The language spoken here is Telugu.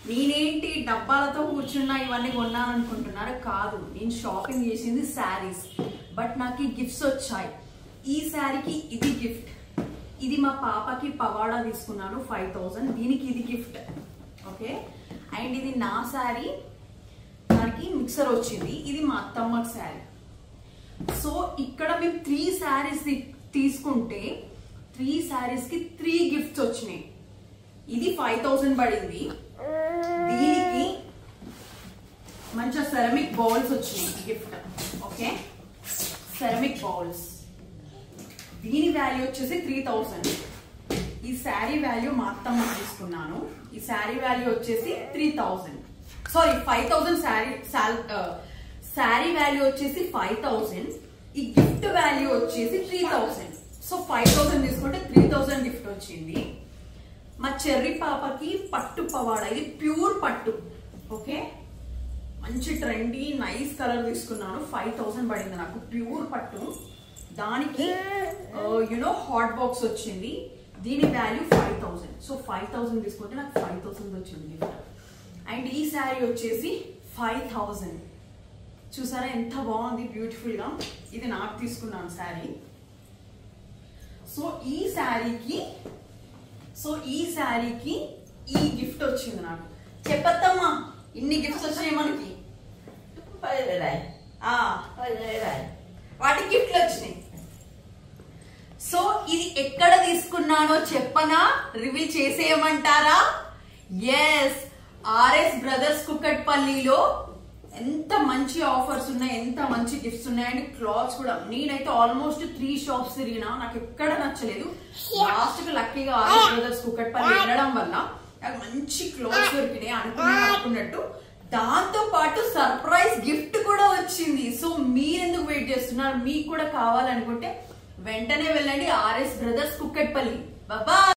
నేనేంటి డబ్బాలతో కూర్చున్నా ఇవన్నీ కొన్నాను అనుకుంటున్నారు. కాదు, నేను షాపింగ్ చేసింది శారీస్. బట్ నాకు ఈ గిఫ్ట్స్ వచ్చాయి. ఈ శారీకి ఇది గిఫ్ట్, ఇది మా పాపకి పవాడా తీసుకున్నాను 5000, దీనికి ఇది గిఫ్ట్. ఓకే, అండ్ ఇది నా శారీ, దానికి మిక్సర్ వచ్చింది. ఇది మా అత్తమ్మకి శారీ. సో ఇక్కడ మేము 3 శారీస్ తీసుకుంటే 3 శారీస్ కి 3 గిఫ్ట్స్ వచ్చినాయి. ఇది 5000 పడింది. దీనికి మంచిగా సెరమిక్ బౌల్స్ వచ్చినాయి గిఫ్ట్. ఓకే, సెరమిక్ బౌల్స్, దీని వాల్యూ వచ్చేసి 3000. ఈ శారీ వాల్యూ మా అత్తమ్మ తీసుకున్నాను. ఈ శారీ వాల్యూ వచ్చేసి 3000, సారీ 5000. శారీ వాల్యూ వచ్చేసి 5000, ఈ గిఫ్ట్ వాల్యూ వచ్చేసి 3000. సో 5000 తీసుకుంటే 3000 గిఫ్ట్ వచ్చింది. మా చెర్రీ పాపకి పట్టు పవాడా, ఇది ప్యూర్ పట్టు. ఓకే, మంచి ట్రెండీ నైస్ కలర్ తీసుకున్నాను. 5000 పడింది నాకు, ప్యూర్ పట్టు. దానికి హాట్ బాక్స్ వచ్చింది, దీని వాల్యూ 5000. సో 5000 తీసుకుంటే నాకు 5000 వచ్చింది గిఫ్ట్. అండ్ ఈ శారీ వచ్చేసి 5000. చూసారా ఎంత బాగుంది, బ్యూటిఫుల్ గా. ఇది నాకు తీసుకున్నాను శారీ. సో ఈ శారీకి ఈ గిఫ్ట్ వచ్చింది నాకు. చెప్పత్తమ్మా, ఇన్ని గిఫ్ట్స్ వచ్చినాయి మనకి. వాటి గిఫ్ట్లు వచ్చినాయి. సో ఇది ఎక్కడ తీసుకున్నానో చెప్పనా, రివీల్ చేసేయమంటారా? ఎస్, ఆర్ఎస్ బ్రదర్స్ కుక్కట్పల్లిలో. ఎంత మంచి ఆఫర్స్ ఉన్నాయి, ఎంత మంచి గిఫ్ట్స్ ఉన్నాయి. అండ్ క్లాత్స్ కూడా. నేనైతే ఆల్మోస్ట్ 3 షాప్స్ తిరిగినా, నాకు ఎక్కడ నచ్చలేదు. లాస్ట్ కి లక్కీగా ఆర్ఎస్ బ్రదర్స్ కుక్కట్పల్లి వెళ్ళడం వల్ల నాకు మంచి క్లాత్స్ దొరికినాయి అనుకున్నట్టు. దాంతో పాటు సర్ప్రైజ్ గిఫ్ట్ కూడా వచ్చింది. సో మీరెందుకు వెయిట్ చేస్తున్నారు? మీకు కూడా కావాలనుకుంటే వెంటనే వెళ్ళండి ఆర్ఎస్ బ్రదర్స్ కుక్కట్పల్లి. బాబా.